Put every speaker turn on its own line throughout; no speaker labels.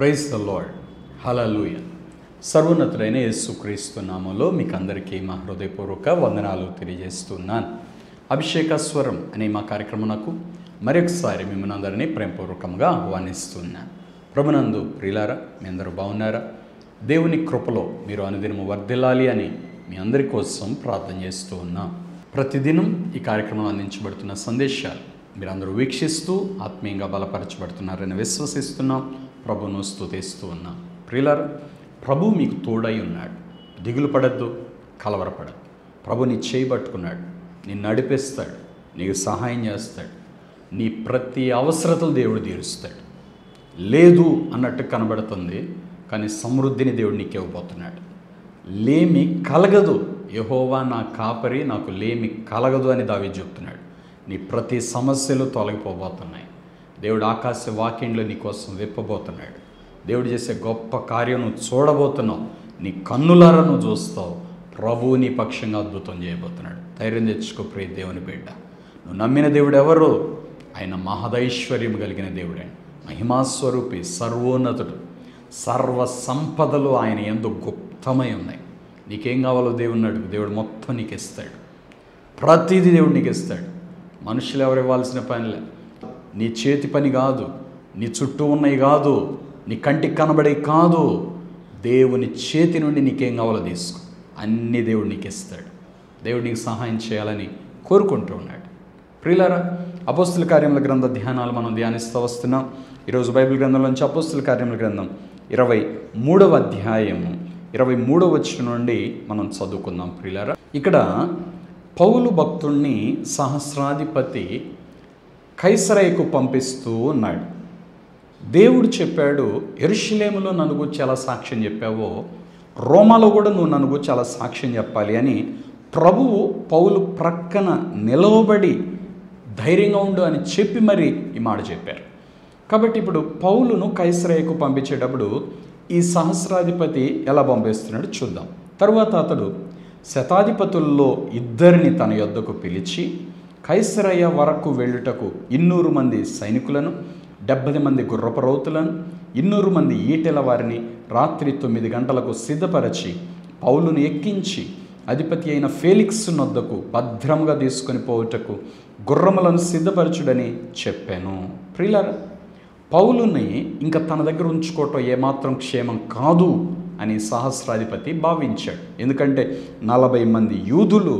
Praise the lord. హల్లెలూయా. సర్వోన్నతుడైన యేసుక్రీస్తు నామములో మీకు అందరికీ మా హృదయపూర్వక వందనాలు తెలియజేస్తున్నాను. అభిషేక స్వరం అనే మా కార్యక్రమమునకు మరొకసారి మిమ్మల్ని అందరినీ ప్రేమపూర్వకంగా ఆహ్వానిస్తున్నాను. ప్రభునందు ప్రియులారా, మీ అందరూ బాగున్నారా? దేవుని కృపలో మీరు అనుదినము వర్ధిల్లాలి అని మీ అందరి కోసం ప్రార్థన చేస్తూ ఉన్నాం. ప్రతిదినం ఈ కార్యక్రమంలో అందించబడుతున్న సందేశాలు మీరందరూ వీక్షిస్తూ ఆత్మీయంగా బలపరచబడుతున్నారని విశ్వసిస్తున్నాం. ప్రభును స్తుతిస్తూ ఉన్నాం. ప్రియులారా, ప్రభు మీకు తోడై ఉన్నాడు. దిగులు పడద్దు, కలవరపడద్దు. ప్రభు నీ చేయి పట్టుకున్నాడు, నిన్ను నడిపిస్తాడు, నీకు సహాయం చేస్తాడు. నీ ప్రతి అవసరతలు దేవుడు తీరుస్తాడు. లేదు అన్నట్టు కనబడుతుంది, కానీ సమృద్ధిని దేవుడు నీకు ఇవ్వబోతున్నాడు. లేమి కలగదు, యెహోవా నా కాపరి, నాకు లేమి కలగదు అని దావీదు చెప్తున్నాడు. నీ ప్రతి సమస్యలు తొలగిపోబోతున్నాయి. దేవుడు ఆకాశ వాక్యంలో నీ కోసం విప్పబోతున్నాడు. దేవుడు చేసే గొప్ప కార్యం నువ్వు చూడబోతున్నావు. నీ కన్నులారా నువ్వు చూస్తావు. ప్రభువు నీ పక్షంగా అద్భుతం చేయబోతున్నాడు. ధైర్యం తెచ్చుకో ప్రియ దేవుని బిడ్డ. నువ్వు నమ్మిన దేవుడు ఎవరు? ఆయన మహదైశ్వర్యం కలిగిన దేవుడే, మహిమాస్వరూపి, సర్వోన్నతుడు. సర్వ సంపదలు ఆయన యందు గుప్తమై ఉన్నాయి. నీకేం కావాలో దేవుడిని అడుగు, దేవుడు మొత్తం నీకు ఇస్తాడు. ప్రతిదీ దేవుడు నీకు ఇస్తాడు. మనుషులు ఎవరు ఇవ్వాల్సిన పనిలే. నీ చేతి పని కాదు, నీ చుట్టూ ఉన్నవి కాదు, నీ కంటికి కనబడే కాదు. దేవుని చేతి నుండి నీకేం కావాలో తీసుకో, అన్నీ దేవుడు నీకు ఇస్తాడు. దేవుడు నీకు సహాయం చేయాలని కోరుకుంటూ ఉన్నాడు. ప్రియులారా, అపోస్తుల కార్యముల గ్రంథ ధ్యానాలు మనం ధ్యానిస్తూ వస్తున్నాం. ఈరోజు బైబిల్ గ్రంథంలోంచి అపోస్తుల కార్యముల గ్రంథం 23వ అధ్యాయము 23వ వచనం నుండి మనం చదువుకుందాం. ప్రియులారా, ఇక్కడ పౌలు భక్తుణ్ణి సహస్రాధిపతి కైసరయ్యకు పంపిస్తూ ఉన్నాడు. దేవుడు చెప్పాడు, యెరూషలేములో నన్ను గురించి చాలా సాక్ష్యం చెప్పావో, రోమాలో కూడా నువ్వు నన్ను గురించి చాలా సాక్ష్యం చెప్పాలి అని ప్రభువు పౌలు ప్రక్కన నిలవబడి ధైర్యంగా ఉండు అని చెప్పి మరి ఈ మాట చెప్పారు. కాబట్టి ఇప్పుడు పౌలును కైసరయ్యకు పంపించేటప్పుడు ఈ సహస్రాధిపతి ఎలా పంపిస్తున్నాడు చూద్దాం. తరువాత అతడు శతాధిపతుల్లో 2 తన యొద్దకు పిలిచి కైసరయ్య వరకు వెళ్ళుటకు 200 మంది సైనికులను, 70 మంది గుర్రపు రౌతులను, 200 మంది ఈటెల వారిని రాత్రి 9 గంటలకు సిద్ధపరచి పౌలును ఎక్కించి అధిపతి అయిన ఫేలిక్స్ నొద్దకు భద్రంగా తీసుకొని పోవుటకు గుర్రములను సిద్ధపరచుడని చెప్పాను. ప్రియులారా, పౌలుని ఇంకా తన దగ్గర ఉంచుకోవటం ఏమాత్రం క్షేమం కాదు అని సహస్రాధిపతి భావించాడు. ఎందుకంటే 40 మంది యూదులు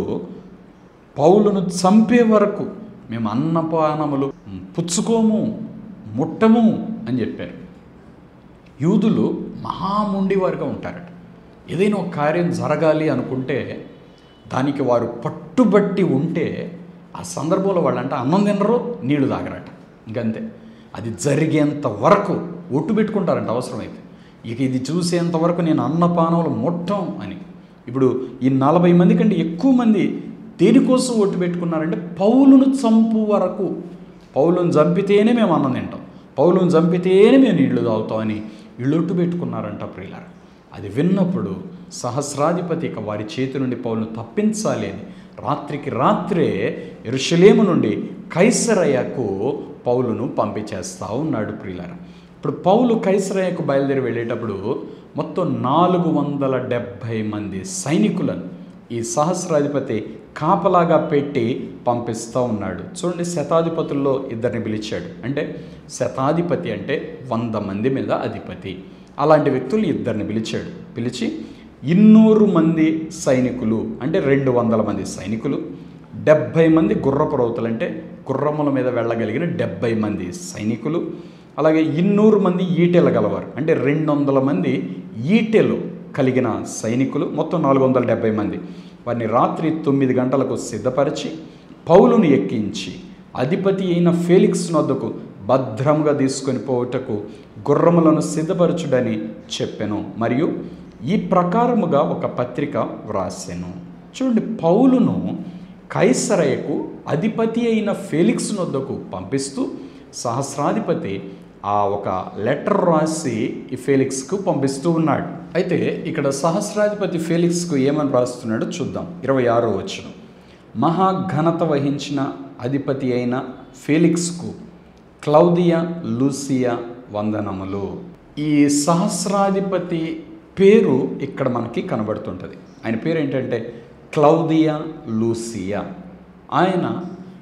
పౌలును చంపే వరకు మేము అన్నపానములు పుచ్చుకోము, ముట్టము అని చెప్పారు. యూదులు మహాముండివారుగా ఉంటారట. ఏదైనా ఒక కార్యం జరగాలి అనుకుంటే దానికి వారు పట్టుబట్టి ఉంటే ఆ సందర్భంలో వాళ్ళంటే అన్నం తినరు, నీళ్లు తాగరట. ఇంకంతే, అది జరిగేంత వరకు ఒట్టు పెట్టుకుంటారంట. అవసరమైతే ఇక ఇది చూసేంత వరకు నేను అన్నపానములు ముట్టం అని. ఇప్పుడు ఈ 40 మంది కంటే ఎక్కువ మంది దేనికోసం ఒట్టు పెట్టుకున్నారంటే పౌలును చంపు వరకు. పౌలును చంపితేనే మేము అన్నం తింటాం, పౌలును చంపితేనే మేము నీళ్లు తాగుతామని వీళ్ళు ఒట్టు పెట్టుకున్నారంట. ప్రియులారా, అది విన్నప్పుడు సహస్రాధిపతి ఇక వారి చేతి నుండి పౌలును తప్పించాలి అని రాత్రికి రాత్రే యెరూషలేము నుండి కైసరయ్యకు పౌలును పంపించేస్తూ ఉన్నాడు. ప్రియులారా, ఇప్పుడు పౌలు కైసరయ్యకు బయలుదేరి వెళ్ళేటప్పుడు మొత్తం 470 మంది సైనికులను ఈ సహస్రాధిపతి కాపలాగా పెట్టి పంపిస్తూ ఉన్నాడు. చూడండి, శతాధిపతుల్లో 2 పిలిచాడు. అంటే శతాధిపతి అంటే 100 మంది మీద అధిపతి. అలాంటి వ్యక్తులు 2 పిలిచాడు. పిలిచి 200 మంది సైనికులు అంటే 200 మంది సైనికులు, 70 మంది గుర్రపు రౌతులు అంటే గుర్రముల మీద వెళ్ళగలిగిన 70 మంది సైనికులు, అలాగే 200 మంది ఈటెలు గలవారు అంటే 200 మంది ఈటెలు కలిగిన సైనికులు, మొత్తం 470 మంది. వారిని రాత్రి 9 గంటలకు సిద్ధపరిచి పౌలును ఎక్కించి అధిపతి అయిన ఫేలిక్స్ నొద్దకు భద్రంగా తీసుకొని పోవుటకు గుర్రములను సిద్ధపరచుడని చెప్పెను. మరియు ఈ ప్రకారముగా ఒక పత్రిక వ్రాసెను. చూడండి, పౌలును కైసరయ్యకు అధిపతి అయిన ఫేలిక్స్ నొద్దకు పంపిస్తూ సహస్రాధిపతి ఆ ఒక లెటర్ రాసి ఈ ఫేలిక్స్కు పంపిస్తూ ఉన్నాడు. అయితే ఇక్కడ సహస్రాధిపతి ఫేలిక్స్కు ఏమని రాస్తున్నాడో చూద్దాం. 26వ వచనం, మహాఘనత వహించిన అధిపతి అయిన ఫేలిక్స్కు క్లౌదియా లూసియా వందనములు. ఈ సహస్రాధిపతి పేరు ఇక్కడ మనకి కనబడుతుంటుంది. ఆయన పేరు ఏంటంటే క్లౌదియా లూసియా. ఆయన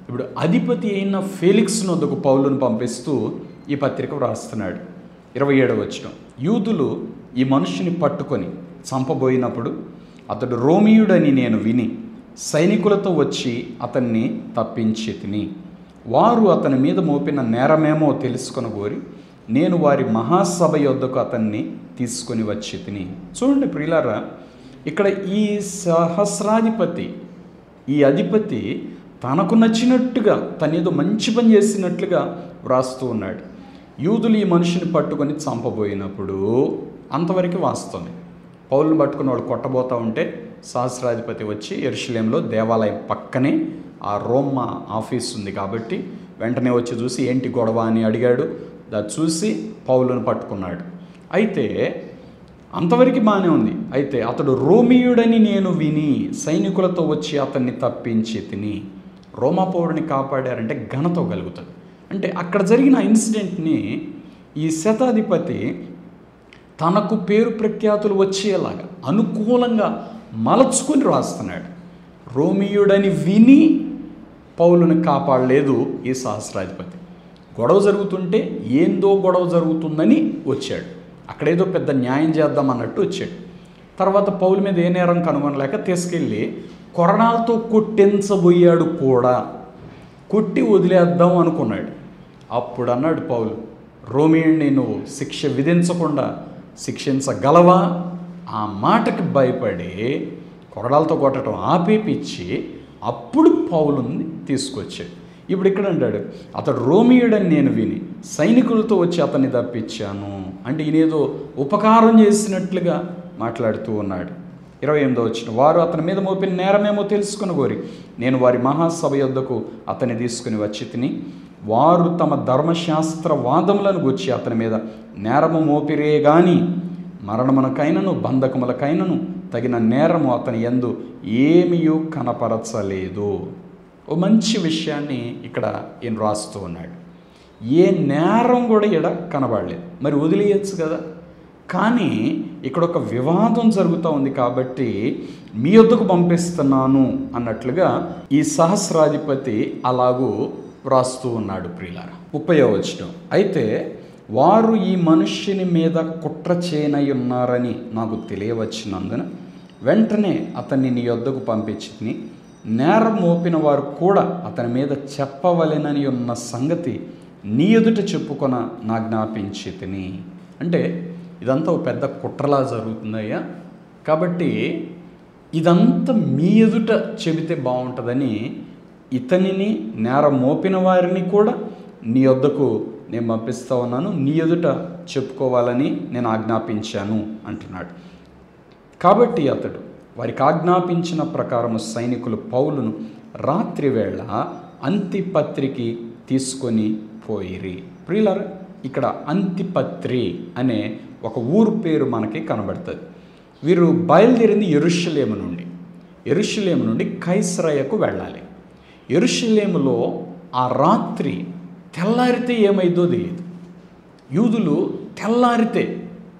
ఇప్పుడు అధిపతి అయిన ఫేలిక్స్ నొద్దకు పౌలును పంపిస్తూ ఈ పత్రిక వ్రాస్తున్నాడు. 27వ వచనం, యూదులు ఈ మనుషుని పట్టుకొని చంపబోయినప్పుడు అతడు రోమియుడని నేను విని సైనికులతో వచ్చి అతన్ని తప్పించి తిని, వారు అతని మీద మోపిన నేరమేమో తెలుసుకొనగోరి నేను వారి మహాసభ యొద్దకు అతన్ని తీసుకొని వచ్చి తిని. చూడండి ప్రియులారా, ఇక్కడ ఈ సహస్రాధిపతి, ఈ అధిపతి తనకు నచ్చినట్టుగా తనేదో మంచి పని చేసినట్లుగా వ్రాస్తూ ఉన్నాడు. యూదులు ఈ మనిషిని పట్టుకొని చంపబోయినప్పుడు, అంతవరకు వాస్తవమే. పౌలుని పట్టుకుని వాళ్ళు కొట్టబోతూ ఉంటే సహస్రాధిపతి వచ్చి యెరూషలేములో దేవాలయం పక్కనే ఆ రోమా ఆఫీస్ ఉంది కాబట్టి వెంటనే వచ్చి చూసి ఏంటి గొడవ అని అడిగాడు. దాన్ని చూసి పౌలుని పట్టుకున్నాడు. అయితే అంతవరకు బాగానే ఉంది. అయితే అతడు రోమియుడని నేను విని సైనికులతో వచ్చి అతన్ని తప్పించి తిని. రోమా పౌరుని కాపాడారంటే ఘనత కలుగుతుంది. అంటే అక్కడ జరిగిన ఇన్సిడెంట్ని ఈ శతాధిపతి తనకు పేరు ప్రఖ్యాతులు వచ్చేలాగా అనుకూలంగా మలచుకొని రాస్తున్నాడు. రోమియుడని విని పౌలుని కాపాడలేదు ఈ సహస్రాధిపతి. గొడవ జరుగుతుంటే ఏందో గొడవ జరుగుతుందని వచ్చాడు. అక్కడేదో పెద్ద న్యాయం చేద్దాం అన్నట్టు వచ్చాడు. తర్వాత పౌలు మీద ఏ నేరం కనుగొనలేక తీసుకెళ్ళి కొరడాలతో కొట్టించబోయాడు కూడా. కొట్టి వదిలేద్దాం అనుకున్నాడు. అప్పుడు అన్నాడు పౌలు, రోమియుడిని నువ్వు శిక్ష విధించకుండా శిక్షించగలవా? ఆ మాటకి భయపడి కొరడాలతో కొట్టడం ఆపేపిచ్చి అప్పుడు పౌలుని తీసుకొచ్చాడు. ఇప్పుడు ఇక్కడ అంటాడు, అతడు రోమియుడని నేను విని సైనికులతో వచ్చి అతన్ని తప్పించాను. అంటే ఈయనేదో ఉపకారం చేసినట్లుగా మాట్లాడుతూ ఉన్నాడు. 28వ వచనం, వారు అతని మీద మోపిన నేరమేమో తెలుసుకుని కోరి నేను వారి మహాసభ యొద్దకు అతన్ని తీసుకుని వచ్చి తిని, వారు తమ ధర్మశాస్త్ర వాదములను గుచ్చి అతని మీద నేరము మోపిరే గాని మరణమునకైనను బంధకములకైనను తగిన నేరము అతని యందు ఏమీయూ కనపరచలేదు. ఓ మంచి విషయాన్ని ఇక్కడ ఈయన రాస్తూ ఉన్నాడు. ఏ నేరం కూడా ఇక్కడ కనబడలేదు. మరి వదిలేయచ్చు కదా. కానీ ఇక్కడ ఒక వివాదం జరుగుతూ ఉంది కాబట్టి మీ వద్దకు పంపిస్తున్నాను అన్నట్లుగా ఈ సహస్రాధిపతి అలాగూ వ్రాస్తూ ఉన్నాడు. ప్రియులారా, 30వ వచనం, అయితే వారు ఈ మనుష్యుని మీద కుట్ర చేయనై ఉన్నారని నాకు తెలియవచ్చినందున వెంటనే అతన్ని నీ యొద్దకు పంపించి నేరం మోపిన వారు కూడా అతని మీద చెప్పవలెనని ఉన్న సంగతి నీ ఎదుట చెప్పుకొన నా జ్ఞాపించి తిని. అంటే ఇదంతా ఒక పెద్ద కుట్రలా జరుగుతుందయ్యా, కాబట్టి ఇదంతా మీ ఎదుట చెబితే బాగుంటుందని ఇతనిని నేరం మోపిన వారిని కూడా నీ వద్దకు నేను పంపిస్తూ ఉన్నాను, నీ ఎదుట చెప్పుకోవాలని నేను ఆజ్ఞాపించాను అంటున్నాడు. కాబట్టి అతడు వారికి ఆజ్ఞాపించిన ప్రకారము సైనికులు పౌలును రాత్రివేళ అంతిపత్రికి తీసుకొని పోయిరి. ప్రియులారా, ఇక్కడ అంతిపత్రి అనే ఒక ఊరు పేరు మనకి కనబడుతుంది. వీరు బయలుదేరింది యెరూషలేము నుండి కైసరయకు వెళ్ళాలి. యెరూషలేములో ఆ రాత్రి తెల్లారితే ఏమైందో తెలియదు. యూదులు తెల్లారితే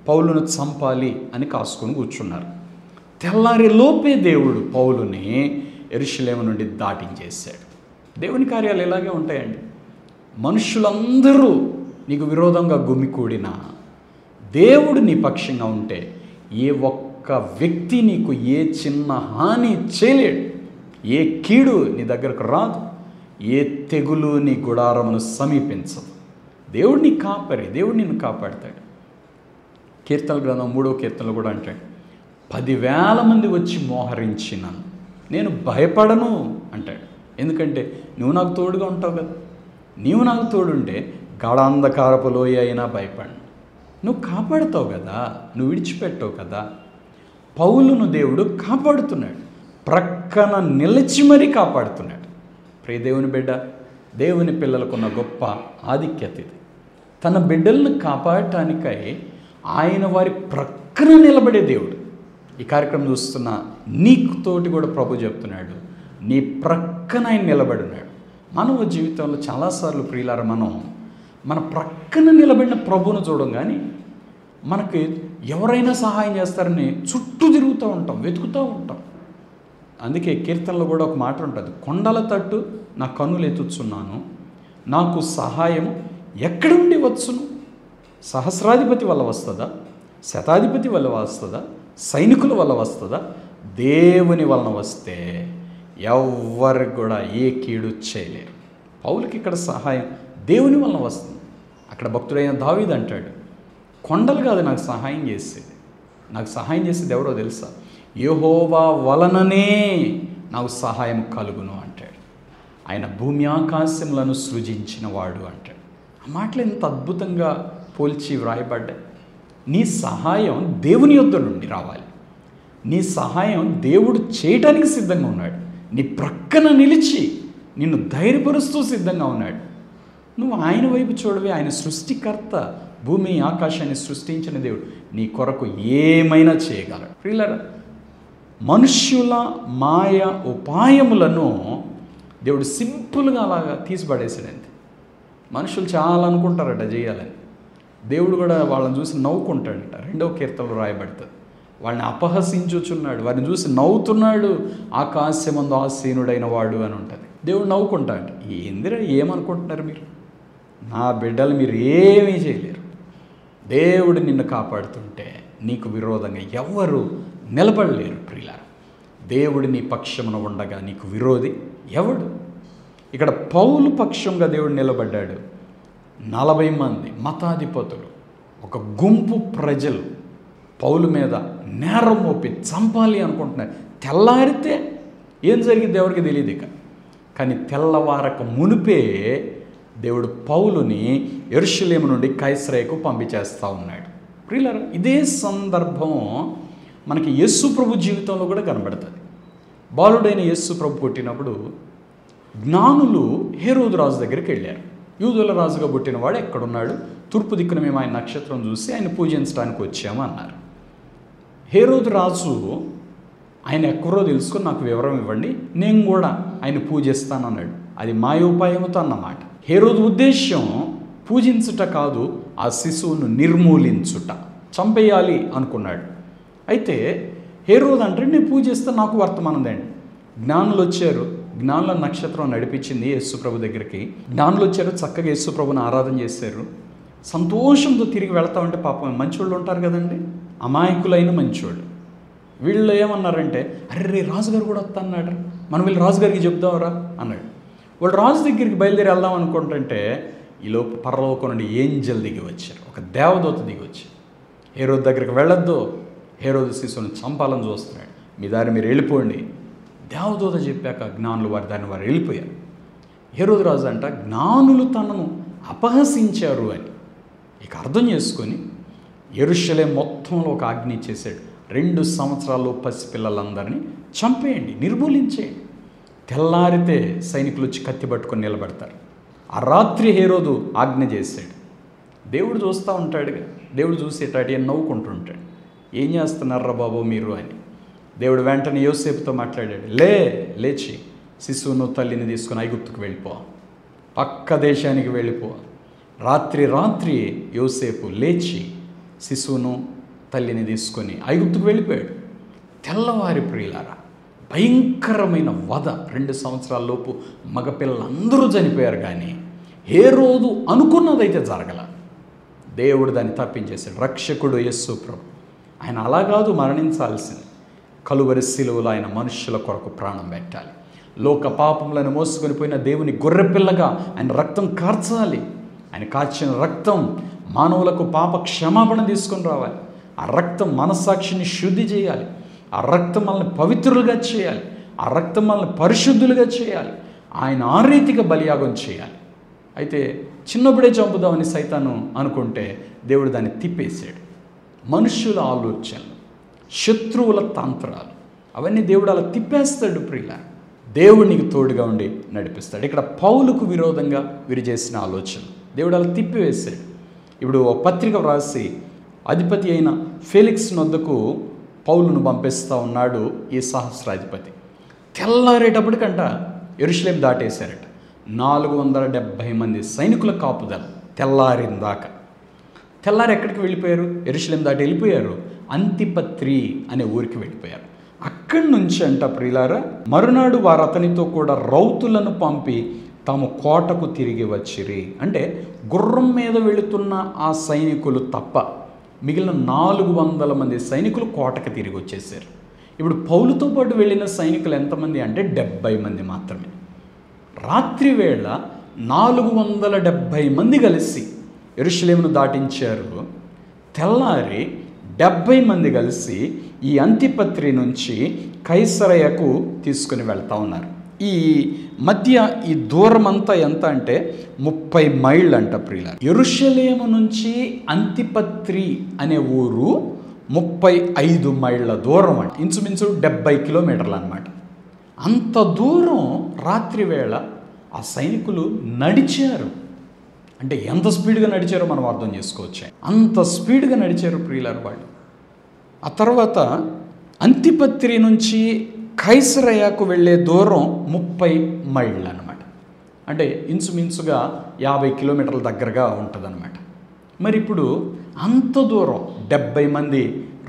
పౌలును చంపాలి అని కాసుకొని కూర్చున్నారు. తెల్లారి లోపే దేవుడు పౌలుని యెరూషలేము నుండి దాటించేశాడు. దేవుని కార్యాలు ఇలాగే ఉంటాయండి. మనుషులందరూ నీకు విరోధంగా గుమికూడినా దేవుడు నీ పక్షంగా ఉంటే ఏ ఒక్క వ్యక్తి నీకు ఏ చిన్న హాని చేయలేడు. ఏ కీడు నీ దగ్గరకు రాదు. ఏ తెగులు నీ గుడారమును సమీపించదు. దేవుడు నీ కాపరి, దేవుడు నిన్ను కాపాడతాడు. కీర్తన గ్రంథం 3వ కీర్తనలో కూడా అంటాడు, 10,000 మంది వచ్చి మోహరించినాను నేను భయపడను అంటాడు. ఎందుకంటే నువ్వు నాకు తోడుగా ఉంటావు కదా. నీవు నాకు తోడుంటే గాఢాంధకారపు లోయ అయినా భయపడను. నువ్వు కాపాడుతావు కదా, నువ్వు విడిచిపెట్టావు కదా. పౌలును దేవుడు కాపాడుతున్నాడు, ప్రక్కన నిలిచి మరీ కాపాడుతున్నాడు. ప్రియ దేవుని బిడ్డ, దేవుని పిల్లలకున్న గొప్ప ఆధిక్యత ఇది. తన బిడ్డలను కాపాడటానికై ఆయన వారి ప్రక్కన నిలబడే దేవుడు. ఈ కార్యక్రమం చూస్తున్న నీతోటి కూడా ప్రభు చెప్తున్నాడు, నీ ప్రక్కన ఆయన నిలబడినాడు. మానవ జీవితంలో చాలాసార్లు ప్రియులారా మన ప్రక్కన నిలబడిన ప్రభువును చూడం, కానీ మనకి ఎవరైనా సహాయం చేస్తారని చుట్టూ తిరుగుతూ ఉంటాం, వెతుకుతూ ఉంటాం. అందుకే కీర్తనలో కూడా ఒక మాట ఉంటుంది, కొండల తట్టు నా కన్నులు ఎత్తుచున్నాను, నాకు సహాయం ఎక్కడి నుండి వచ్చును? సహస్రాధిపతి వల్ల వస్తుందా, శతాధిపతి వల్ల వస్తుందా, సైనికుల వల్ల వస్తుందా? దేవుని వలన వస్తే ఎవ్వరికి కూడా ఏ కీడు చేయలేరు. పౌలుకి ఇక్కడ సహాయం దేవుని వలన వస్తుంది. అక్కడ భక్తుడైన దావీదు అంటాడు, కొండలు కాదు నాకు సహాయం చేసేది, నాకు సహాయం చేసేది ఎవరో తెలుసా? యెహోవా వలననే నాకు సహాయం కలుగును అంటాడు. ఆయన భూమి ఆకాశములను సృజించిన వాడు అంటాడు. ఆ మాటలు ఎంత అద్భుతంగా పోల్చి వ్రాయబడ్డాయి. నీ సహాయం దేవుని యొద్ద నుండి రావాలి. నీ సహాయం దేవుడు చేయటానికి సిద్ధంగా ఉన్నాడు. నీ ప్రక్కన నిలిచి నిన్ను ధైర్యపరుస్తూ సిద్ధంగా ఉన్నాడు. నువ్వు ఆయన వైపు చూడవే. ఆయన సృష్టికర్త, భూమి ఆకాశాన్ని సృష్టించిన దేవుడు నీ కొరకు ఏమైనా చేయగలడు. ప్రియులారా, మనుష్యుల మాయ ఉపాయములను దేవుడు సింపుల్గా అలాగా తీసిపడేసాడంతే. మనుషులు చాలా అనుకుంటారట చేయాలని, దేవుడు కూడా వాళ్ళని చూసి నవ్వుకుంటాడట. 2వ కీర్తనలో రాయబడుతుంది, వాళ్ళని అపహసించుచున్నాడు, వారిని చూసి నవ్వుతున్నాడు, ఆకాశమందు ఆసీనుడైన వాడు అని ఉంటుంది. దేవుడు నవ్వుకుంటాడు, ఏందిరా ఏమనుకుంటున్నారు మీరు, నా బిడ్డలు మీరు ఏమీ చేయలేరు. దేవుడు నిన్ను కాపాడుతుంటే నీకు విరోధంగా ఎవ్వరు నిలబడలేరు. ప్రియులారా, దేవుడు నీ పక్షమున ఉండగా నీకు విరోధి ఎవడు? ఇక్కడ పౌలు పక్షంగా దేవుడు నిలబడ్డాడు. 40 మంది మతాధిపతులు, ఒక గుంపు ప్రజలు పౌలు మీద నేరం మోపి చంపాలి అనుకుంటున్నారు. తెల్లారితే ఏం జరిగింది ఎవరికి తెలియదు ఇక. కానీ తెల్లవారక మునిపే దేవుడు పౌలుని యెరూషలేము నుండి కైసరయకు పంపించేస్తూ ఉన్నాడు. ప్రియులారా, ఇదే సందర్భం మనకి యేసు ప్రభు జీవితంలో కూడా కనబడుతుంది. బాలుడైన యేసు ప్రభు పుట్టినప్పుడు జ్ఞానులు హేరోదు రాజు దగ్గరికి వెళ్ళారు. యూదుల రాజుగా పుట్టినవాడు ఎక్కడున్నాడు? తూర్పు దిక్కున మేము ఆయన నక్షత్రం చూసి ఆయన పూజించడానికి వచ్చాము అన్నారు. హేరోదు రాజు ఆయన ఎక్కడో తెలుసుకొని నాకు వివరం ఇవ్వండి, నేను కూడా ఆయన పూజిస్తానన్నాడు. అది మాయోపాయముతో అన్నమాట. హేరోదు ఉద్దేశ్యం పూజించుట కాదు, ఆ శిశువును నిర్మూలించుట, చంపేయాలి అనుకున్నాడు. అయితే హేరోదు అంటే నేను పూజిస్తే నాకు వర్తమానం దండి. జ్ఞానులు వచ్చారు, జ్ఞానుల నక్షత్రం నడిపించింది యేసుప్రభు దగ్గరికి. జ్ఞానులు వచ్చారు, చక్కగా యేసుప్రభుని ఆరాధన చేశారు. సంతోషంతో తిరిగి వెళ్తా ఉంటే పాపం మంచోళ్ళు ఉంటారు కదండి, అమాయకులైన మంచోళ్ళు. వీళ్ళు ఏమన్నారంటే, అరే రాజుగారు కూడా వస్తా అన్నాడు, మనం వీళ్ళు రాజుగారికి చెప్దామరా అన్నాడు. వాళ్ళు రాజు దగ్గరికి బయలుదేరి వెళ్దాం అనుకుంటుంటే ఈలోపు పరలోకం నుండి ఏంజల్ దిగి వచ్చారు, ఒక దేవదూత దిగి వచ్చారు. హేరోదు దగ్గరికి వెళ్ళొద్దు, హేరోదు శిశువుని చంపాలని చూస్తున్నాడు, మీ దారి మీరు వెళ్ళిపోండి. దేవదూత చెప్పాక జ్ఞానులు వారి దారిని వారు వెళ్ళిపోయారు. హేరోదు రాజు అంట జ్ఞానులు తనను అపహసించారు అని ఇక అర్థం చేసుకొని యెరూషలేము మొత్తంలో ఒక ఆజ్ఞ ఇచ్చేసాడు, 2 సంవత్సరాలు పసిపిల్లలందరినీ చంపేయండి, నిర్మూలించేయండి. తెల్లారితే సైనికులు వచ్చి కత్తి పట్టుకొని నిలబడతారు. ఆ రాత్రి హేరోదు ఆజ్ఞ చేశాడు. దేవుడు చూస్తూ ఉంటాడు, దేవుడు చూసేటాడు అని నవ్వుకుంటుంటాడు, ఏం చేస్తున్నారా బాబు మీరు అని. దేవుడు వెంటనే యోసేపుతో మాట్లాడాడు, లేచి శిశువును తల్లిని తీసుకుని ఐగుప్తుకు వెళ్ళిపో, పక్క దేశానికి వెళ్ళిపో. రాత్రి యోసేపు లేచి శిశువును తల్లిని తీసుకొని ఐగుప్తుకు వెళ్ళిపోయాడు. తెల్లవారి ప్రియులారా, భయంకరమైన వధ, 2 సంవత్సరాల లోపు మగపిల్లలందరూ చనిపోయారు. కానీ హేరోదు అనుకున్నదైతే జరగల. దేవుడు దాన్ని తప్పించేశాడు. రక్షకుడు యేసు ప్రభు, ఆయన అలా కాదు మరణించాల్సింది, కలువరి శిలువలో ఆయన మనుష్యుల కొరకు ప్రాణం పెట్టాలి. లోక పాపములను మోసుకొని పోయిన దేవుని గొర్రెపిల్లగా ఆయన రక్తం కార్చాలి. ఆయన కార్చిన రక్తం మానవులకు పాప క్షమాపణ తీసుకొని రావాలి. ఆ రక్తం మనస్సాక్షిని శుద్ధి చేయాలి. ఆ రక్తం మనల్ని పవిత్రులుగా చేయాలి. ఆ రక్తం మనల్ని పరిశుద్ధులుగా చేయాలి. ఆయన ఆ రీతిగా బలియాగం చేయాలి. అయితే చిన్నప్పుడే చంపుదామని సైతాను అనుకుంటే దేవుడు దాన్ని తిప్పేశాడు. మనుష్యుల ఆలోచనలు, శత్రువుల తంత్రాలు, అవన్నీ దేవుడు అలా తిప్పేస్తాడు. ప్రియుల, దేవుడు నీకు తోడుగా ఉండి నడిపిస్తాడు. ఇక్కడ పౌలుకు విరోధంగా వీరు చేసిన ఆలోచనలు దేవుడు అలా తిప్పివేశాడు. ఇప్పుడు ఒక పత్రిక వ్రాసి అధిపతి అయిన ఫెలిక్స్ వద్దకు పౌలును పంపిస్తూ ఉన్నాడు ఈ సహస్రాధిపతి. తెల్లారేటప్పటికంట యెరూషలేము దాటేశారట. 470 మంది సైనికుల కాపుదల తెల్లారిందాక. తెల్లారి ఎక్కడికి వెళ్ళిపోయారు? యెరూషలేం దాటి వెళ్ళిపోయారు. అంతిపత్రి అనే ఊరికి వెళ్ళిపోయారు. అక్కడి నుంచి అంట ప్రియులారా, మరునాడు వారు అతనితో కూడా రౌతులను పంపి తాము కోటకు తిరిగి వచ్చిరి. అంటే గుర్రం మీద వెళుతున్న ఆ సైనికులు తప్ప మిగిలిన 400 మంది సైనికులు కోటకు తిరిగి వచ్చేసారు. ఇప్పుడు పౌలుతో పాటు వెళ్ళిన సైనికులు ఎంతమంది అంటే 70 మంది మాత్రమే. రాత్రి వేళ 470 మంది కలిసి యెరూషలేమును దాటించారు. తెల్లారి 70 మంది కలిసి ఈ అంతిపత్రి నుంచి కైసరయకు తీసుకుని వెళ్తూ ఉన్నారు. ఈ మధ్య ఈ దూరం అంతా ఎంత అంటే 30 మైళ్ళు అంట ప్రియులారా. యెరూషలేము నుంచి అంతిపత్రి అనే ఊరు 35 మైళ్ళ దూరం అంట, ఇంచుమించు 70 కిలోమీటర్లు అనమాట. అంత దూరం రాత్రి వేళ ఆ సైనికులు నడిచారు. అంటే ఎంత స్పీడ్గా నడిచారో మనం అర్థం చేసుకోవచ్చు. అంత స్పీడ్గా నడిచారు ప్రియులారా వాళ్ళు. ఆ తర్వాత అంతిపత్రి నుంచి కైసరయకు వెళ్ళే దూరం 30 మైళ్ళు అనమాట. అంటే ఇంచుమించుగా 50 కిలోమీటర్ల దగ్గరగా ఉంటుందన్నమాట. మరి ఇప్పుడు అంత దూరం 70 మంది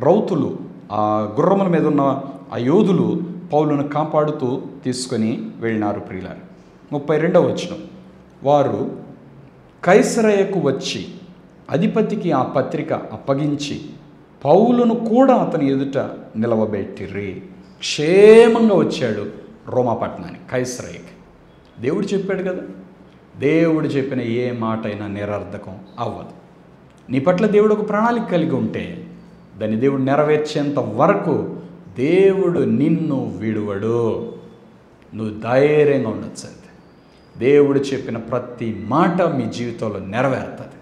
రౌతులు, ఆ గుర్రముల మీద ఉన్న ఆ యోధులు పౌలును కాపాడుతూ తీసుకొని వెళ్ళినారు ప్రియులారా. 32వ వచనం, వారు కైసరయకు వచ్చి అధిపతికి ఆ పత్రిక అప్పగించి పౌలును కూడా అతని ఎదుట నిలవబెట్టిర్రి. క్షేమంగా వచ్చాడు రోమాపట్నానికి, కైసరయకి. దేవుడు చెప్పాడు కదా, దేవుడు చెప్పిన ఏ మాట అయినా నిరర్ధకం అవ్వదు. నీ పట్ల దేవుడు ఒక ప్రణాళిక కలిగి ఉంటే దాన్ని దేవుడు నెరవేర్చేంత వరకు దేవుడు నిన్ను విడువడు. నువ్వు ధైర్యంగా ఉండొచ్చు. అంతే. దేవుడు చెప్పిన ప్రతి మాట మీ జీవితంలో నెరవేరుతుంది.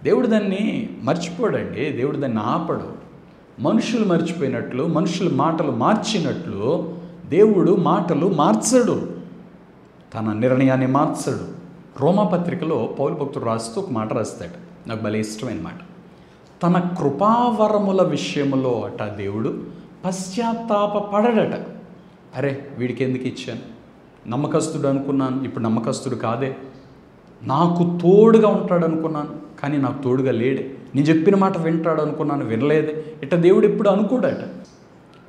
దేవుడు దాన్ని మర్చిపోడండి. దేవుడు దాన్ని ఆపడు. మనుషులు మర్చిపోయినట్లు, మనుషుల మాటలు మార్చినట్లు దేవుడు మాటలు మార్చడు, తన నిర్ణయాన్ని మార్చడు. రోమాపత్రికలో పౌలు భక్తుడు రాస్తూ ఒక మాట రాస్తాడు, నాకు భలే ఇష్టమైన మాట. తన కృపావరముల విషయంలో అట దేవుడు పశ్చాత్తాపపడడట. అరే వీడికి ఎందుకు ఇచ్చాను, నమ్మకస్తుడు అనుకున్నాను, ఇప్పుడు నమ్మకస్తుడు కాదే. నాకు తోడుగా ఉంటాడు అనుకున్నాను, కానీ నాకు తోడుగా లేడే. నేను చెప్పిన మాట వింటాడు అనుకున్నాను, వినలేదే. ఇట్ట దేవుడు ఎప్పుడు అనుకోడట.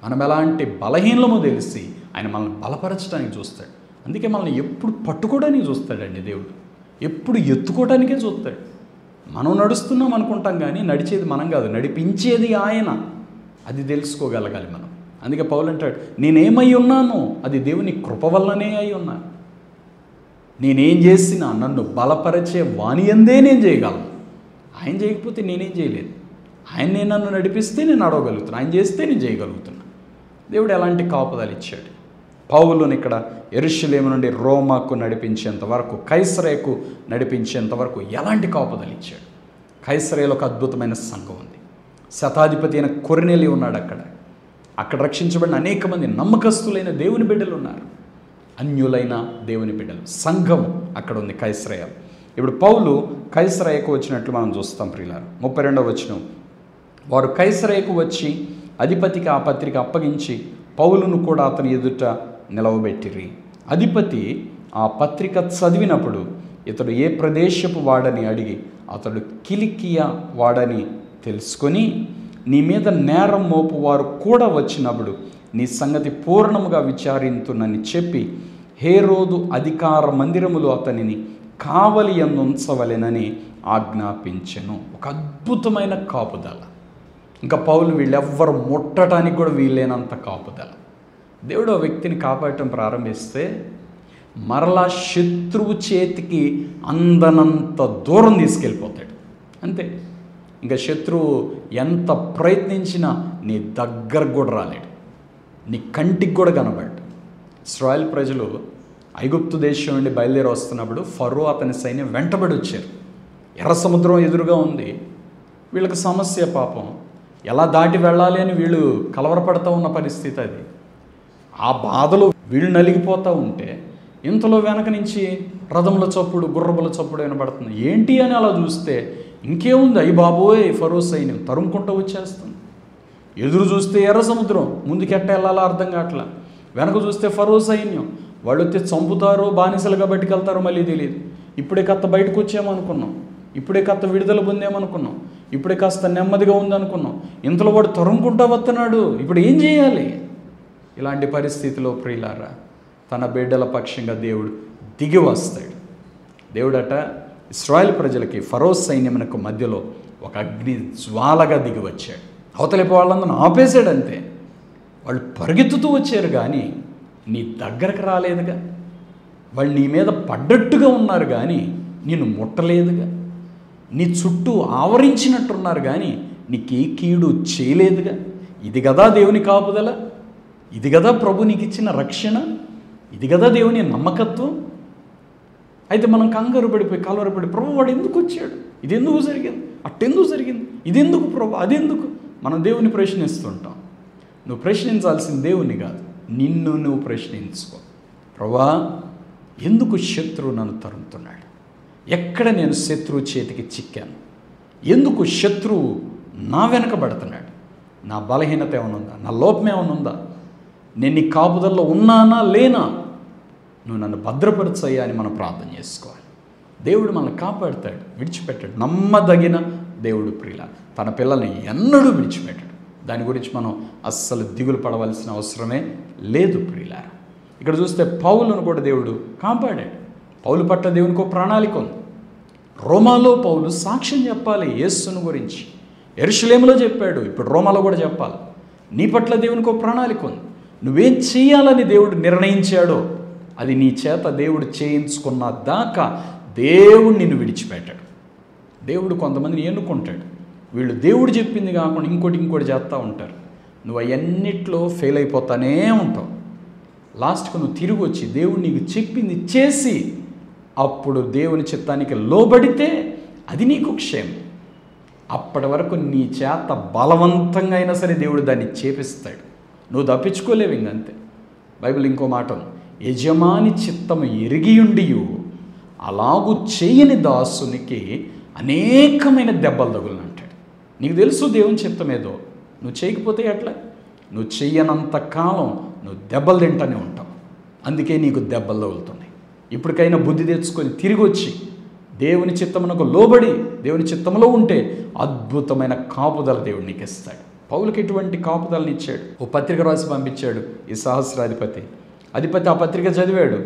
మనం ఎలాంటి బలహీనమో తెలిసి ఆయన మనల్ని బలపరచడానికి చూస్తాడు. అందుకే మనల్ని ఎప్పుడు పట్టుకోవడానికి చూస్తాడండి దేవుడు, ఎప్పుడు ఎత్తుకోవడానికే చూస్తాడు. మనం నడుస్తున్నాం అనుకుంటాం, కానీ నడిచేది మనం కాదు, నడిపించేది ఆయన. అది తెలుసుకోగలగాలి మనం. అందుకే పౌలు అంటాడు, నేనేమై ఉన్నానో అది దేవుని కృప వల్లనే అయి ఉన్నాను. నేనేం చేసినా నన్ను బలపరిచే వాని యందే నేను చేయగలను. ఆయన చేయకపోతే నేనేం చేయలేదు. ఆయనే నన్ను నడిపిస్తే నేను నడవగలుగుతున్నాను, ఆయన చేస్తే నేను చేయగలుగుతున్నా. దేవుడు ఎలాంటి కాపుదలు ఇచ్చాడు. పౌలుని ఇక్కడ యెరూషలేము నుండి రోమాకు నడిపించేంత వరకు, కైసరయకు నడిపించేంత వరకు ఎలాంటి కాపుదలు ఇచ్చాడు. కైసరయలో ఒక అద్భుతమైన సంఘం ఉంది. శతాధిపతి అయిన కొర్నేలి ఉన్నాడు అక్కడ రక్షించబడిన అనేక మంది నమ్మకస్తులైన దేవుని బిడ్డలు ఉన్నారు, అన్యులైన దేవుని బిడ్డలు. సంఘం అక్కడ ఉంది కైసరయ. ఇప్పుడు పౌలు కైసరయకు వచ్చినట్లు మనం చూస్తాం ప్రియులారా. 32వ వచనం, వారు కైసరయకు వచ్చి అధిపతికి ఆ పత్రిక అప్పగించి పౌలును కూడా అతని ఎదుట నిలవబెట్టిరి. అధిపతి ఆ పత్రిక చదివినప్పుడు ఇతడు ఏ ప్రదేశపు వాడని అడిగి అతడు కిలికియా వాడని తెలుసుకొని, నీ మీద నేరం మోపు వారు కూడా వచ్చినప్పుడు నీ సంగతి పూర్ణముగా విచారింతునని చెప్పి హేరోదు అధికార మందిరములో అతనిని కావలి యందు ఉంచవలెనని ఆజ్ఞాపించెను. ఒక అద్భుతమైన కాపుదల. ఇంకా పౌలు వీళ్ళెవ్వరు ముట్టడానికి కూడా వీల్లేనంత కాపుదల. దేవుడు ఆ వ్యక్తిని కాపాడటం ప్రారంభిస్తే మరలా శత్రువు చేతికి అందనంత దూరం తీసుకెళ్ళిపోతాడు. అంతే. ఇంకా శత్రువు ఎంత ప్రయత్నించినా నీ దగ్గరకు కూడా రాలేడు, నీ కంటికి కూడా కనబడ్డు. ఇశ్రాయేల్ ప్రజలు ఐగుప్తు దేశం నుండి బయలుదేరి వస్తున్నప్పుడు ఫరో అతని సైన్యం వెంటబడి వచ్చారు. ఎర్ర సముద్రం ఎదురుగా ఉంది. వీళ్ళకి సమస్య పాపం, ఎలా దాటి వెళ్ళాలి అని వీళ్ళు కలవరపడుతూ ఉన్న పరిస్థితి అది. ఆ బాధలో వీళ్ళు నలిగిపోతూ ఉంటే ఇంతలో వెనక నుంచి రథముల చప్పుడు, గుర్రముల చప్పుడు వినబడుతుంది. ఏంటి అని అలా చూస్తే ఇంకేముంది, అయ్యి బాబోయ్ ఫరో సైన్యం తరుముకుంటూ వచ్చేస్తుంది. ఎదురు చూస్తే ఎర్ర సముద్రం, ముందుకెట్ట వెళ్ళాలో అర్థం కావట్లా. వెనక చూస్తే ఫరో సైన్యం, వాళ్ళు వచ్చి చంపుతారో బానిసలుగా బయటకెళ్తారో మళ్ళీ తెలియదు. ఇప్పుడే కత్త బయటకు వచ్చామనుకున్నాం, ఇప్పుడే కత్త విడుదల పొందామనుకున్నాం, ఇప్పుడే కాస్త నెమ్మదిగా ఉందనుకున్నాం, ఇంతలో వాడు తరుముకుంటా వస్తున్నాడు, ఇప్పుడు ఏం చేయాలి? ఇలాంటి పరిస్థితిలో ప్రియులారా తన బిడ్డల పక్షంగా దేవుడు దిగి వస్తాడు. దేవుడట ఇశ్రాయేలు ప్రజలకి ఫరో సైన్యమునకు మధ్యలో ఒక అగ్ని జ్వాలగా దిగి వచ్చాడు. అవతలిపి వాళ్ళందరూ ఆపేశాడు. అంతే, వాళ్ళు పరిగెత్తుతూ వచ్చారు కానీ నీ దగ్గరకు రాలేదుగా. వాళ్ళు నీ మీద పడ్డట్టుగా ఉన్నారు కానీ నిన్ను ముట్టలేదుగా. నీ చుట్టూ ఆవరించినట్టున్నారు కానీ నీకే కీడు చేయలేదుగా. ఇది కదా దేవుని కాపుదల, ఇది కదా ప్రభు నీకు ఇచ్చిన రక్షణ, ఇది కదా దేవుని నమ్మకత్వం. అయితే మనం కంగారు పడిపోయి కలవరపడి, ప్రభు వాడు ఎందుకు వచ్చాడు, ఇది ఎందుకు జరిగింది, అట్టెందుకు జరిగింది, ఇది ఎందుకు ప్రభు, అదెందుకు, మనం దేవుని ప్రశ్నిస్తుంటాం. నువ్వు ప్రశ్నించాల్సింది దేవుని కాదు, నిన్ను నువ్వు ప్రశ్నించుకో. ప్రభా, ఎందుకు శత్రువు నన్ను తరుముతున్నాడు? ఎక్కడ నేను శత్రువు చేతికి చిక్కాను? ఎందుకు శత్రువు నా వెనకబడుతున్నాడు? నా బలహీనత ఏమైనా ఉందా? నా లోపం ఏమైనా ఉందా? నేను నీ కాపుదల్లో ఉన్నానా లేనా? నువ్వు నన్ను భద్రపరచయ్యా అని మనం ప్రార్థన చేసుకోవాలి. దేవుడు మనల్ని కాపాడుతాడు, విడిచిపెట్టాడు. నమ్మదగిన దేవుడు ప్రియుల తన పిల్లల్ని ఎన్నడూ విడిచిపెట్టాడు. దాని గురించి మనం అస్సలు దిగులు పడవలసిన అవసరమే లేదు ప్రియులారా. ఇక్కడ చూస్తే పౌలును కూడా దేవుడు కాపాడాడు. పౌలు పట్ల దేవునికి ఒక ప్రణాళిక ఉంది. రోమాలో పౌలు సాక్ష్యం చెప్పాలి యేసును గురించి. యెరూషలేములో చెప్పాడు, ఇప్పుడు రోమాలో కూడా చెప్పాలి. నీ పట్ల దేవునికి ఒక ప్రణాళిక ఉంది. నువ్వేం చేయాలని దేవుడు నిర్ణయించాడో అది నీ చేత దేవుడు చేయించుకున్న దాకా దేవుడు నిన్ను విడిచిపెట్టాడు. దేవుడు కొంతమందిని ఎన్నుకుంటాడు, వీళ్ళు దేవుడు చెప్పింది కాకుండా ఇంకోటి చేస్తూ ఉంటారు. నువ్వు అవన్నిట్లో ఫెయిల్ అయిపోతానే ఉంటావు. లాస్ట్కు నువ్వు తిరిగి వచ్చి దేవుడు నీకు చెప్పింది చేసి అప్పుడు దేవుని చిత్తానికి లోబడితే అది నీకు క్షేమం. అప్పటి వరకు నీ చేత బలవంతంగా అయినా సరే దేవుడు దాన్ని చేపిస్తాడు. నువ్వు తప్పించుకోలేవు ఇంకంతే. బైబిల్ ఇంకో మాట ఉంది, యజమాని చిత్తము ఎరిగియుండియు అలాగూ చేయని దాసునికి అనేకమైన దెబ్బలు తగులును అంటాడు. నీకు తెలుసు దేవుని చిత్తం ఏదో, నువ్వు చేయకపోతే ఎట్లా? నువ్వు చెయ్యనంత కాలం నువ్వు దెబ్బలు తింటానే ఉంటావు. అందుకే నీకు దెబ్బలు తగులుతున్నాయి. ఇప్పటికైనా బుద్ధి తెచ్చుకొని తిరిగి వచ్చి దేవుని చిత్తమునకు లోబడి దేవుని చిత్తంలో ఉంటే అద్భుతమైన కాపుదల దేవుడు నీకు ఇస్తాడు. పౌలుకి ఎటువంటి కాపుదలని ఇచ్చాడు. ఓ పత్రిక రాసి పంపించాడు ఈ సహస్రాధిపతి. అధిపతి ఆ పత్రిక చదివాడు.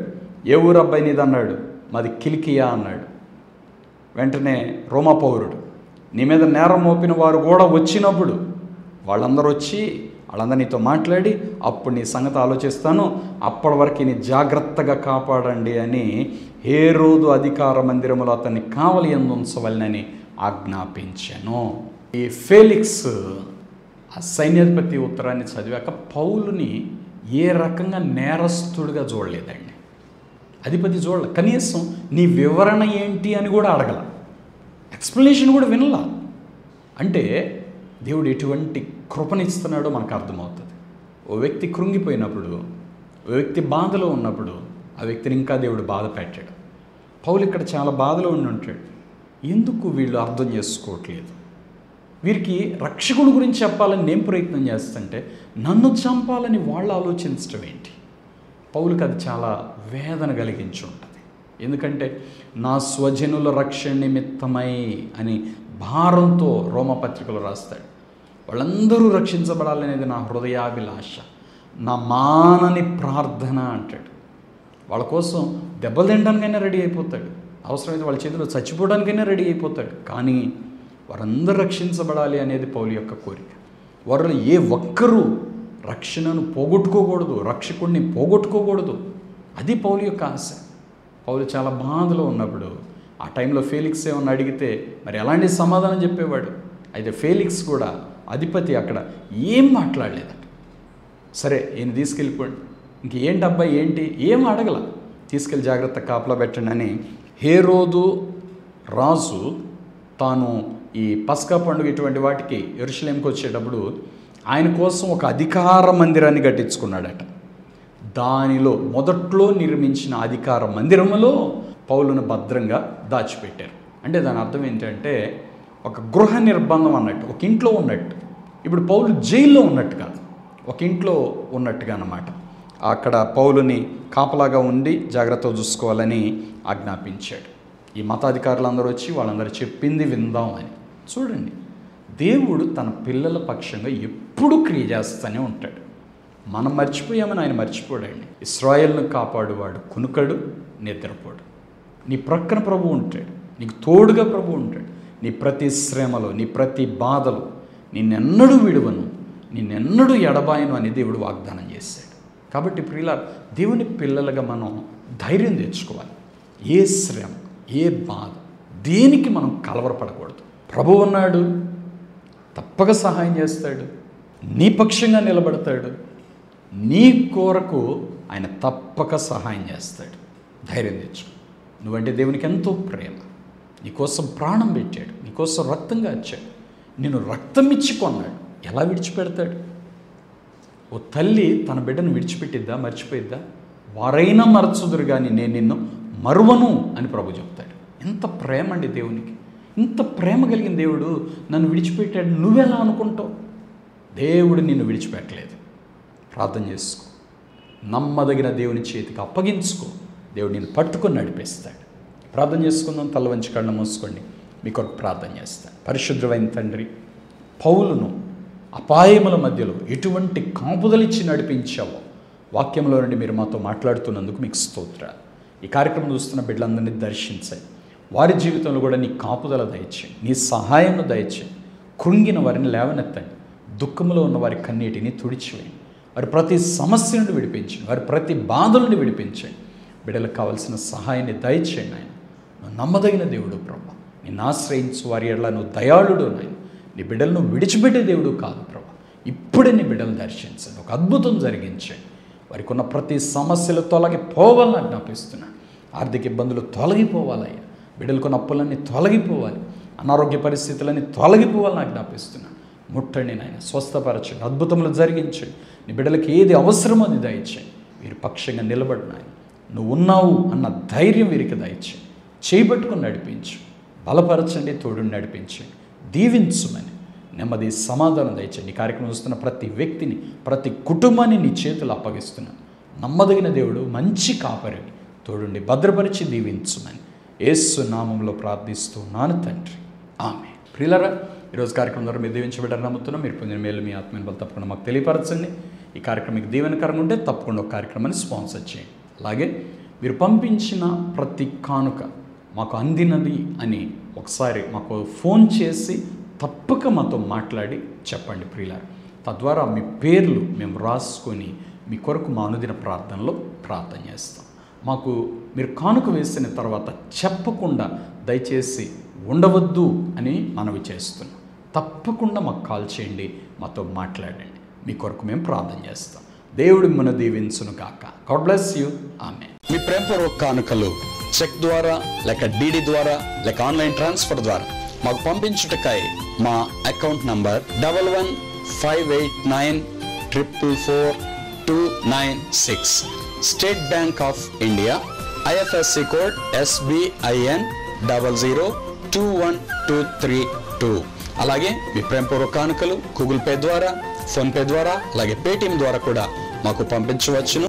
ఏ ఊరు అబ్బాయి నీది అన్నాడు. మాది కిలికియా అన్నాడు. వెంటనే రోమా పౌరుడు, నీ మీద నేరం మోపిన వారు కూడా వచ్చినప్పుడు వాళ్ళందరూ వచ్చి వాళ్ళందరూ నీతో మాట్లాడి అప్పుడు నీ సంగతి ఆలోచిస్తాను, అప్పటి వరకు నీ జాగ్రత్తగా కాపాడండి అని హేరోదు అధికార మందిరములో అతన్ని కావలి యందు ఉంచవలనని ఆజ్ఞాపించాను. ఈ ఫేలిక్స్ ఆ సైన్యాధిపతి ఉత్తరాన్ని చదివాక పౌలుని ఏ రకంగా నేరస్తుడిగా చూడలేదండి. అధిపతి చూడలే, కనీసం నీ వివరణ ఏంటి అని కూడా అడగల, ఎక్స్ప్లెనేషన్ కూడా వినలా. అంటే దేవుడు ఎటువంటి కృపనిస్తున్నాడో మనకు అర్థమవుతుంది. ఓ వ్యక్తి కృంగిపోయినప్పుడు, ఓ వ్యక్తి బాధలో ఉన్నప్పుడు ఆ వ్యక్తిని ఇంకా దేవుడు బాధ పెట్టాడు. పౌలు ఇక్కడ చాలా బాధలో ఉండి ఉంటాడు. ఎందుకు వీళ్ళు అర్థం చేసుకోవట్లేదు? వీరికి రక్షకుడి గురించి చెప్పాలని నేను ప్రయత్నం చేస్తుంటే నన్ను చంపాలని వాళ్ళు ఆలోచించడం ఏంటి? పౌలుకి అది చాలా వేదన కలిగించి ఉంటుంది. ఎందుకంటే నా స్వజనుల రక్షణ నిమిత్తమై అని భారంతో రోమపత్రికలు రాస్తాడు. వాళ్ళందరూ రక్షించబడాలనేది నా హృదయాభిలాష, నా మానని ప్రార్థన అంటాడు. వాళ్ళ కోసం దెబ్బలు తినడానికైనా రెడీ అయిపోతాడు, అవసరమైతే వాళ్ళ చేతిలో చచ్చిపోవడానికైనా రెడీ అయిపోతాడు. కానీ వారందరూ రక్షించబడాలి అనేది పౌలు యొక్క కోరిక. వారిలో ఏ ఒక్కరూ రక్షణను పోగొట్టుకోకూడదు, రక్షకుడిని పోగొట్టుకోకూడదు. అది పౌలు యొక్క ఆశ. పౌలు చాలా బాధలో ఉన్నప్పుడు ఆ టైంలో ఫేలిక్స్ ఏమన్నా అడిగితే మరి ఎలాంటి సమాధానం చెప్పేవాడు. అయితే ఫేలిక్స్ కూడా అధిపతి అక్కడ ఏం మాట్లాడలేదట. సరే ఈయన తీసుకెళ్ళిపోండి, ఇంకేంటి అబ్బాయి ఏంటి, ఏం అడగల, తీసుకెళ్ళి జాగ్రత్త కాపలా పెట్టండి అని హేరోదు రాజు తాను ఈ పస్కా పండుగ ఇటువంటి వాటికి యెరూషలేముకి వచ్చేటప్పుడు ఆయన కోసం ఒక అధికార మందిరాన్ని కట్టించుకున్నాడట. దానిలో మొదట్లో నిర్మించిన అధికార మందిరములో పౌలును భద్రంగా దాచిపెట్టారు. అంటే దాని అర్థం ఏంటంటే ఒక గృహ నిర్బంధం అన్నట్టు, ఒక ఇంట్లో ఉన్నట్టు. ఇప్పుడు పౌలు జైల్లో ఉన్నట్టు కాదు, ఒక ఇంట్లో ఉన్నట్టుగా అన్నమాట. అక్కడ పౌలుని కాపలాగా ఉండి జాగ్రత్తగా చూసుకోవాలని ఆజ్ఞాపించాడు. ఈ మతాధికారులందరూ వచ్చి వాళ్ళందరూ చెప్పింది విందాం అని. చూడండి, దేవుడు తన పిల్లల పక్షంగా ఎప్పుడూ క్రియ చేస్తూనే ఉంటాడు. మనం మర్చిపోయామని ఆయన మర్చిపోడండి. ఇశ్రాయేలును కాపాడువాడు కునుకడు, నిద్రపోడు. నీ ప్రక్కన ప్రభు ఉంటాడు, నీకు తోడుగా ప్రభు ఉంటాడు. నీ ప్రతి శ్రమలో, నీ ప్రతి బాధలో నిన్నెన్నడూ విడువను, నిన్నెన్నడూ ఎడబాయను అని దేవుడు వాగ్దానం చేశాడు. కాబట్టి ప్రియులారా, దేవుని పిల్లలుగా మనం ధైర్యం తెచ్చుకోవాలి. ఏ శ్రమ, ఏ బాధ, దేనికి మనం కలవరపడకూడదు. ప్రభువు ఉన్నాడు, తప్పక సహాయం చేస్తాడు, నీ పక్షంగా నిలబడతాడు, నీ కొరకు ఆయన తప్పక సహాయం చేస్తాడు. ధైర్యం తెచ్చుకో. నువ్వంటే దేవునికి ఎంతో ప్రేమ, నీకోసం ప్రాణం పెట్టాడు, నీకోసం రక్తంగా వచ్చాడు, నిన్ను రక్తం ఇచ్చి కొన్నాడు. ఎలా విడిచిపెడతాడు? ఓ తల్లి తన బిడ్డను విడిచిపెట్టిద్దా, మర్చిపోయిద్దా? వారైనా మరచుదురు కానీ నేను నిన్ను మరువను అని ప్రభు చెప్తాడు. ఎంత ప్రేమ అండి దేవునికి! ఇంత ప్రేమ కలిగిన దేవుడు నన్ను విడిచిపెట్టాడు నువ్వెలా అనుకుంటావు? దేవుడు నిన్ను విడిచిపెట్టలేదు. ప్రార్థన చేసుకో, నమ్మదగిన దేవుని చేతికి అప్పగించుకో. దేవుడు నిన్ను పట్టుకొని నడిపిస్తాడు. ప్రార్థన చేసుకుందాం. తల వంచి కళ్ళు మూసుకోండి. మీ కొరకు ప్రార్థన చేస్తాను. పరిశుద్ధమైన తండ్రి, పౌలును అపాయముల మధ్యలో ఎటువంటి కాపుదలిచ్చి నడిపించావో వాక్యంలో నుండి మీరు మాతో మాట్లాడుతున్నందుకు మీకు స్తోత్రాలు. ఈ కార్యక్రమం చూస్తున్న బిడ్డలందరినీ దర్శించండి. వారి జీవితంలో కూడా నీ కాపుదల దయచేయండి, నీ సహాయంను దయచేయండి. కృంగిన వారిని లేవనెత్తండి, దుఃఖంలో ఉన్న వారి కన్నీటిని తుడిచివేయండి. వారి ప్రతి సమస్య నుండి విడిపించండి, వారి ప్రతి బాధ నుండి విడిపించండి. బిడ్డలకు కావాల్సిన సహాయాన్ని దయచేయండి. ఆయన నువ్వు నమ్మదగిన దేవుడు ప్రభు, నిన్ను ఆశ్రయించు వారి ఎడల నువ్వు దయాళుడు. నాయన నీ బిడ్డలను విడిచిపెట్టే దేవుడు కాదు ప్రభు. ఇప్పుడే నీ బిడ్డలను దర్శించండి, ఒక అద్భుతం జరిగించండి. వారికి ఉన్న ప్రతి సమస్యలు తొలగిపోవాలని ఆజ్ఞాపిస్తున్నాను. ఆర్థిక ఇబ్బందులు తొలగిపోవాలయ్యా, బిడ్డలకున్న అప్పులన్నీ తొలగిపోవాలి, అనారోగ్య పరిస్థితులన్నీ తొలగిపోవాలని ఆజ్ఞాపిస్తున్నాను. ముట్టండి నాయన, స్వస్థపరచండి, అద్భుతములు జరిగించండి. నీ బిడ్డలకి ఏది అవసరమో అది దయచేయండి. వీరి పక్షంగా నిలబడి నాయన నువ్వు ఉన్నావు అన్న ధైర్యం వీరికి దయచేయండి. చేయబట్టుకుని నడిపించు, బలపరచండి, తోడుని నడిపించండి, దీవించుమని నెమ్మది సమాధానం దయచేయండి. ఈ కార్యక్రమం చూస్తున్న ప్రతి వ్యక్తిని, ప్రతి కుటుంబాన్ని నీ చేతులు అప్పగిస్తున్నాను. నమ్మదగిన దేవుడు, మంచి కాపరి, తోడుండి భద్రపరిచి దీవించుమని యేసు నామంలో ప్రార్థిస్తున్నాను తండ్రి, ఆమేన్. ప్రియులారా, ఈరోజు కార్యక్రమం ద్వారా మీరు దీవించబడ్డారని నమ్ముతున్నాం. మీరు పొందిన మేలు మీ ఆత్మీయ బలం తప్పకుండా మాకు తెలియపరచండి. ఈ కార్యక్రమం మీకు దీవెనకరంగా ఉంటే తప్పకుండా ఒక కార్యక్రమాన్ని స్పాన్సర్ చేయండి. అలాగే మీరు పంపించిన ప్రతి కానుక మాకు అందినది అని ఒకసారి మాకు ఫోన్ చేసి తప్పక మాతో మాట్లాడి చెప్పండి ప్రియులారా. తద్వారా మీ పేర్లు మేము రాసుకొని మీ కొరకు మా అనుదిన ప్రార్థనలో ప్రార్థన చేస్తాం. మాకు మీరు కానుక వేసిన తర్వాత చెప్పకుండా దయచేసి ఉండవద్దు అని మనవి చేస్తున్నాం. తప్పకుండా మాకు కాల్ చేయండి, మాతో మాట్లాడండి. మీ కొరకు మేము ప్రార్థన చేస్తాం. దేవుడు మిమ్మల్ని దీవించును గాక. God bless you. ఆమేన్. మీ ప్రేమపూర్వక కానుకలు చెక్ ద్వారా, లేక డీడీ ద్వారా, లేక ఆన్లైన్ ట్రాన్స్ఫర్ ద్వారా మాకు పంపించుటకై మా account number 115894442996, state bank of India, IFSC code SBIN 00212232. అలాగే మీ ప్రేమపూర్వక కానుకలు గూగుల్ పే ద్వారా, ఫోన్పే ద్వారా, అలాగే పేటిఎం ద్వారా కూడా మాకు పంపించవచ్చును.